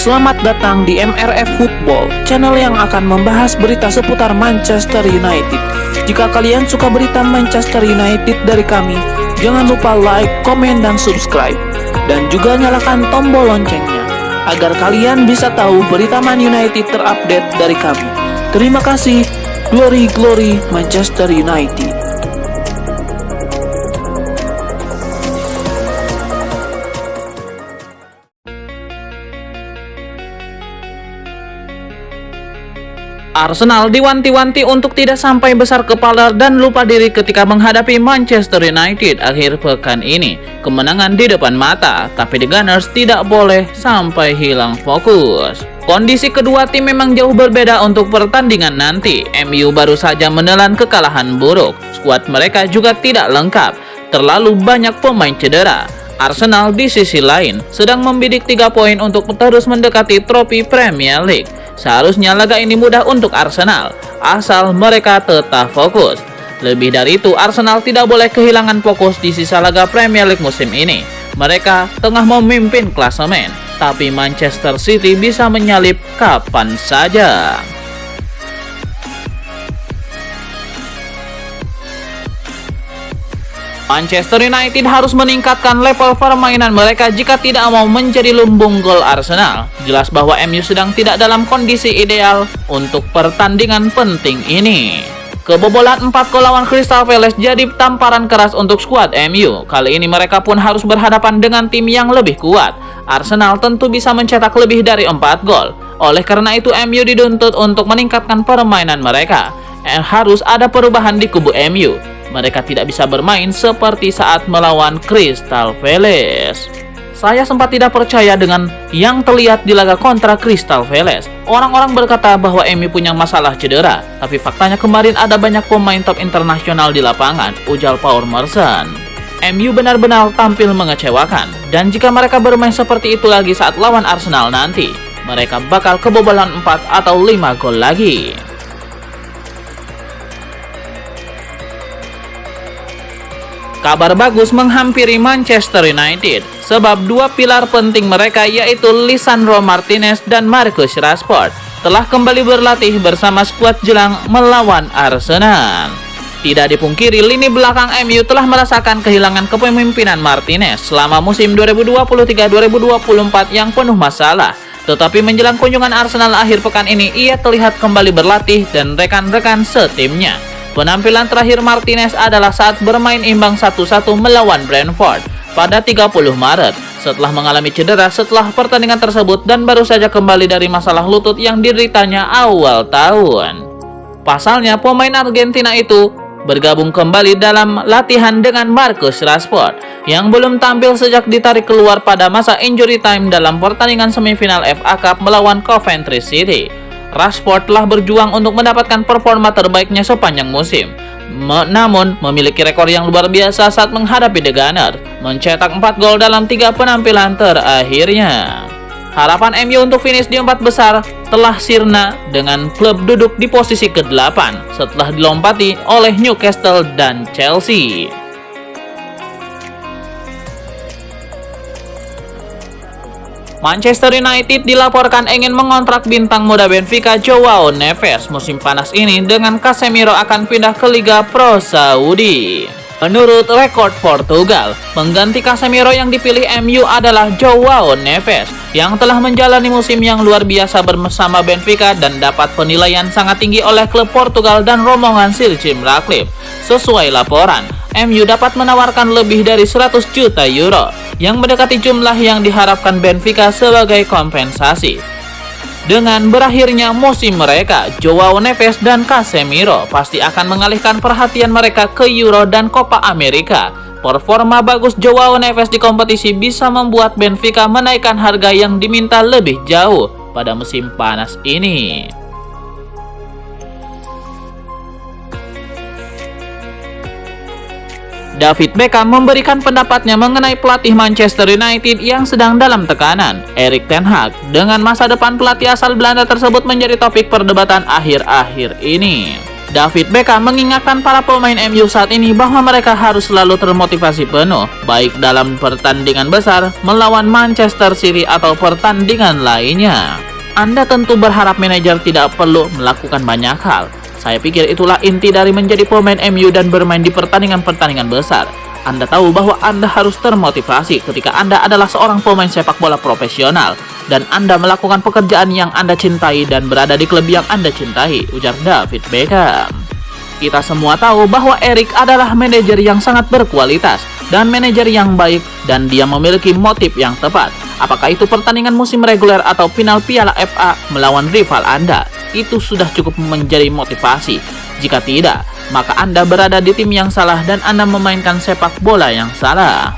Selamat datang di MRF Football, channel yang akan membahas berita seputar Manchester United. Jika kalian suka berita Manchester United dari kami, jangan lupa like, komen, dan subscribe. Dan juga nyalakan tombol loncengnya, agar kalian bisa tahu berita Man United terupdate dari kami. Terima kasih, Glory Glory Manchester United. Arsenal diwanti-wanti untuk tidak sampai besar kepala dan lupa diri ketika menghadapi Manchester United akhir pekan ini. Kemenangan di depan mata, tapi The Gunners tidak boleh sampai hilang fokus. Kondisi kedua tim memang jauh berbeda untuk pertandingan nanti. MU baru saja menelan kekalahan buruk. Skuad mereka juga tidak lengkap, terlalu banyak pemain cedera. Arsenal di sisi lain sedang membidik 3 poin untuk terus mendekati trofi Premier League. Seharusnya laga ini mudah untuk Arsenal, asal mereka tetap fokus. Lebih dari itu, Arsenal tidak boleh kehilangan fokus di sisa laga Premier League musim ini. Mereka tengah memimpin klasemen, tapi Manchester City bisa menyalip kapan saja. Manchester United harus meningkatkan level permainan mereka jika tidak mau menjadi lumbung gol Arsenal. Jelas bahwa MU sedang tidak dalam kondisi ideal untuk pertandingan penting ini. Kebobolan 4 gol lawan Crystal Palace jadi tamparan keras untuk skuad MU. Kali ini mereka pun harus berhadapan dengan tim yang lebih kuat. Arsenal tentu bisa mencetak lebih dari 4 gol. Oleh karena itu MU dituntut untuk meningkatkan permainan mereka. Harus ada perubahan di kubu MU. Mereka tidak bisa bermain seperti saat melawan Crystal Palace. Saya sempat tidak percaya dengan yang terlihat di laga kontra Crystal Palace. Orang-orang berkata bahwa MU punya masalah cedera, tapi faktanya kemarin ada banyak pemain top internasional di lapangan, ujar Paul Merson. MU benar-benar tampil mengecewakan, dan jika mereka bermain seperti itu lagi saat lawan Arsenal nanti, mereka bakal kebobolan 4 atau 5 gol lagi. Kabar bagus menghampiri Manchester United, sebab 2 pilar penting mereka yaitu Lisandro Martinez dan Marcus Rashford telah kembali berlatih bersama skuad jelang melawan Arsenal. Tidak dipungkiri, lini belakang MU telah merasakan kehilangan kepemimpinan Martinez selama musim 2023-2024 yang penuh masalah. Tetapi menjelang kunjungan Arsenal akhir pekan ini, ia terlihat kembali berlatih dan rekan-rekan setimnya. Penampilan terakhir Martinez adalah saat bermain imbang 1-1 melawan Brentford pada 30 Maret setelah mengalami cedera setelah pertandingan tersebut dan baru saja kembali dari masalah lutut yang dideritanya awal tahun. Pasalnya, pemain Argentina itu bergabung kembali dalam latihan dengan Marcus Rashford yang belum tampil sejak ditarik keluar pada masa injury time dalam pertandingan semifinal FA Cup melawan Coventry City. Rashford telah berjuang untuk mendapatkan performa terbaiknya sepanjang musim. Namun, memiliki rekor yang luar biasa saat menghadapi The Gunners, mencetak 4 gol dalam 3 penampilan terakhirnya. Harapan MU untuk finish di 4 besar telah sirna dengan klub duduk di posisi ke-8 setelah dilompati oleh Newcastle dan Chelsea. Manchester United dilaporkan ingin mengontrak bintang muda Benfica Joao Neves musim panas ini dengan Casemiro akan pindah ke Liga Pro Saudi. Menurut rekor Portugal, pengganti Casemiro yang dipilih MU adalah Joao Neves yang telah menjalani musim yang luar biasa bersama Benfica dan dapat penilaian sangat tinggi oleh klub Portugal dan rombongan Sir Jim Ratcliffe. Sesuai laporan, MU dapat menawarkan lebih dari 100 juta euro yang mendekati jumlah yang diharapkan Benfica sebagai kompensasi. Dengan berakhirnya musim mereka, Joao Neves dan Casemiro pasti akan mengalihkan perhatian mereka ke Euro dan Copa America. Performa bagus Joao Neves di kompetisi bisa membuat Benfica menaikkan harga yang diminta lebih jauh pada musim panas ini. David Beckham memberikan pendapatnya mengenai pelatih Manchester United yang sedang dalam tekanan, Erik ten Hag. Dengan masa depan pelatih asal Belanda tersebut menjadi topik perdebatan akhir-akhir ini. David Beckham mengingatkan para pemain MU saat ini bahwa mereka harus selalu termotivasi penuh, baik dalam pertandingan besar melawan Manchester City atau pertandingan lainnya. Anda tentu berharap manajer tidak perlu melakukan banyak hal. Saya pikir itulah inti dari menjadi pemain MU dan bermain di pertandingan-pertandingan besar. Anda tahu bahwa Anda harus termotivasi ketika Anda adalah seorang pemain sepak bola profesional dan Anda melakukan pekerjaan yang Anda cintai dan berada di klub yang Anda cintai, ujar David Beckham. Kita semua tahu bahwa Erik adalah manajer yang sangat berkualitas dan manajer yang baik dan dia memiliki motif yang tepat. Apakah itu pertandingan musim reguler atau final Piala FA melawan rival Anda, itu sudah cukup menjadi motivasi. Jika tidak, maka Anda berada di tim yang salah dan Anda memainkan sepak bola yang salah.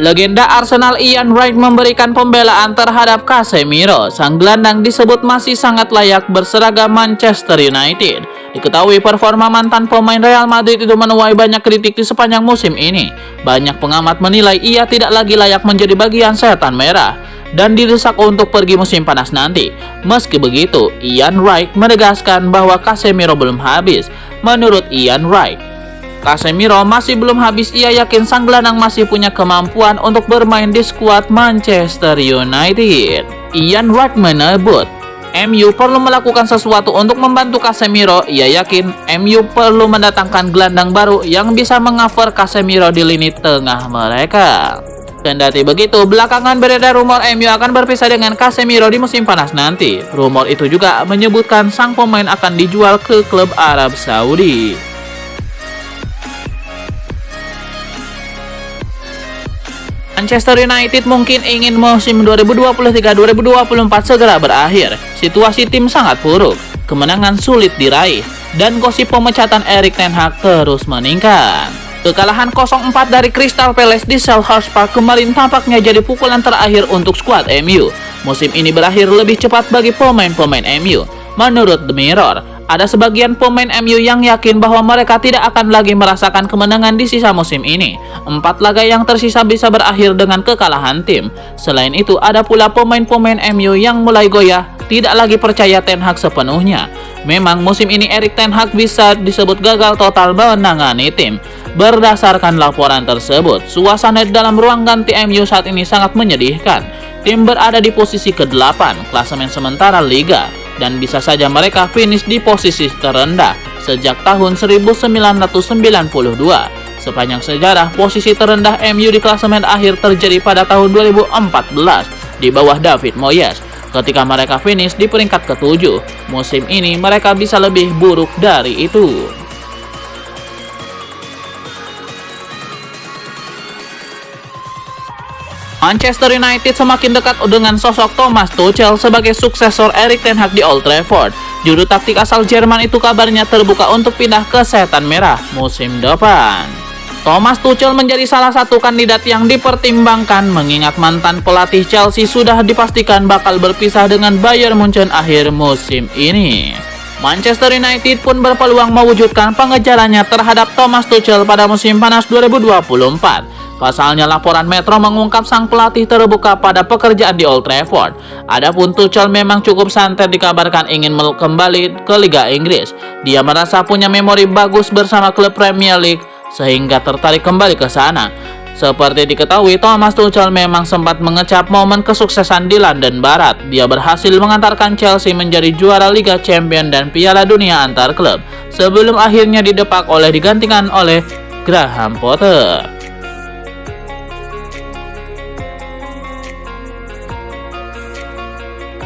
Legenda Arsenal Ian Wright memberikan pembelaan terhadap Casemiro. Sang gelandang disebut masih sangat layak berseragam Manchester United. Diketahui performa mantan pemain Real Madrid itu menuai banyak kritik di sepanjang musim ini. Banyak pengamat menilai ia tidak lagi layak menjadi bagian setan merah dan didesak untuk pergi musim panas nanti. Meski begitu, Ian Wright menegaskan bahwa Casemiro belum habis. Menurut Ian Wright, Casemiro masih belum habis. Ia yakin sang gelandang masih punya kemampuan untuk bermain di skuad Manchester United. Ian Wright menyebut MU perlu melakukan sesuatu untuk membantu Casemiro. Ia yakin MU perlu mendatangkan gelandang baru yang bisa mengcover Casemiro di lini tengah mereka. Kendati begitu, belakangan beredar rumor MU akan berpisah dengan Casemiro di musim panas nanti. Rumor itu juga menyebutkan sang pemain akan dijual ke klub Arab Saudi. Manchester United mungkin ingin musim 2023-2024 segera berakhir. Situasi tim sangat buruk, kemenangan sulit diraih, dan gosip pemecatan Erik ten Hag terus meningkat. Kekalahan 0-4 dari Crystal Palace di Selhurst Park kemarin tampaknya jadi pukulan terakhir untuk skuad MU. Musim ini berakhir lebih cepat bagi pemain-pemain MU. Menurut The Mirror, ada sebagian pemain MU yang yakin bahwa mereka tidak akan lagi merasakan kemenangan di sisa musim ini. 4 laga yang tersisa bisa berakhir dengan kekalahan tim. Selain itu, ada pula pemain-pemain MU yang mulai goyah, tidak lagi percaya Ten Hag sepenuhnya. Memang musim ini Erik ten Hag bisa disebut gagal total menangani tim. Berdasarkan laporan tersebut, suasana dalam ruang ganti MU saat ini sangat menyedihkan. Tim berada di posisi ke-8 klasemen sementara Liga dan bisa saja mereka finish di posisi terendah sejak tahun 1992. Sepanjang sejarah, posisi terendah MU di klasemen akhir terjadi pada tahun 2014 di bawah David Moyes ketika mereka finish di peringkat ke-7. Musim ini mereka bisa lebih buruk dari itu. Manchester United semakin dekat dengan sosok Thomas Tuchel sebagai suksesor Erik ten Hag di Old Trafford. Juru taktik asal Jerman itu kabarnya terbuka untuk pindah ke setan merah musim depan. Thomas Tuchel menjadi salah satu kandidat yang dipertimbangkan mengingat mantan pelatih Chelsea sudah dipastikan bakal berpisah dengan Bayern Munchen akhir musim ini. Manchester United pun berpeluang mewujudkan pengejarannya terhadap Thomas Tuchel pada musim panas 2024. Pasalnya, laporan Metro mengungkap sang pelatih terbuka pada pekerjaan di Old Trafford. Adapun Tuchel memang cukup santai dikabarkan ingin kembali ke Liga Inggris. Dia merasa punya memori bagus bersama klub Premier League sehingga tertarik kembali ke sana. Seperti diketahui, Thomas Tuchel memang sempat mengecap momen kesuksesan di London Barat. Dia berhasil mengantarkan Chelsea menjadi juara Liga Champions dan Piala Dunia antar klub sebelum akhirnya didepak oleh digantikan oleh Graham Potter.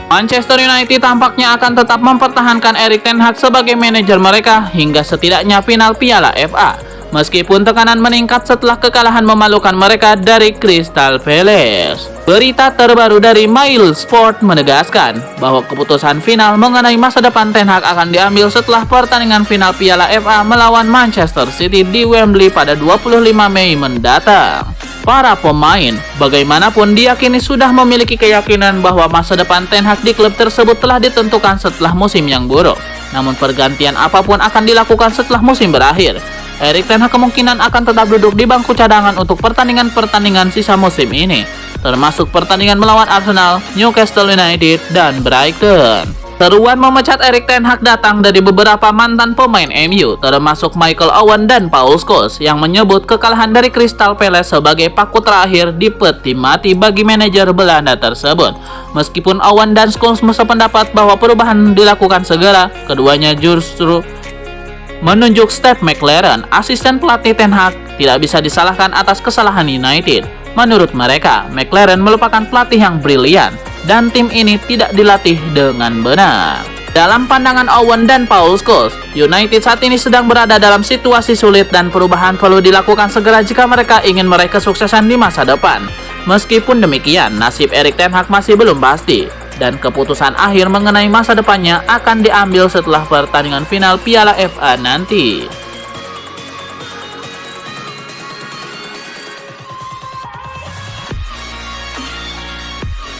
Manchester United tampaknya akan tetap mempertahankan Erik ten Hag sebagai manajer mereka hingga setidaknya final Piala FA. Meskipun tekanan meningkat setelah kekalahan memalukan mereka dari Crystal Palace. Berita terbaru dari MailSport menegaskan bahwa keputusan final mengenai masa depan Ten Hag akan diambil setelah pertandingan final Piala FA melawan Manchester City di Wembley pada 25 Mei mendatang. Para pemain, bagaimanapun diyakini sudah memiliki keyakinan bahwa masa depan Ten Hag di klub tersebut telah ditentukan setelah musim yang buruk. Namun pergantian apapun akan dilakukan setelah musim berakhir. Erik ten Hag kemungkinan akan tetap duduk di bangku cadangan untuk pertandingan-pertandingan sisa musim ini. termasuk pertandingan melawan Arsenal, Newcastle United, dan Brighton. Seruan memecat Erik ten Hag datang dari beberapa mantan pemain MU, termasuk Michael Owen dan Paul Scholes, yang menyebut kekalahan dari Crystal Palace sebagai paku terakhir di peti mati bagi manajer Belanda tersebut. Meskipun Owen dan Scholes sependapat bahwa perubahan dilakukan segera, keduanya justru menunjuk Steve McLaren, asisten pelatih ten Hag, tidak bisa disalahkan atas kesalahan United. Menurut mereka, McLaren merupakan pelatih yang brilian dan tim ini tidak dilatih dengan benar. Dalam pandangan Owen dan Paul Scholes, United saat ini sedang berada dalam situasi sulit dan perubahan perlu dilakukan segera jika mereka ingin meraih kesuksesan di masa depan. Meskipun demikian, nasib Erik ten Hag masih belum pasti dan keputusan akhir mengenai masa depannya akan diambil setelah pertandingan final Piala FA nanti.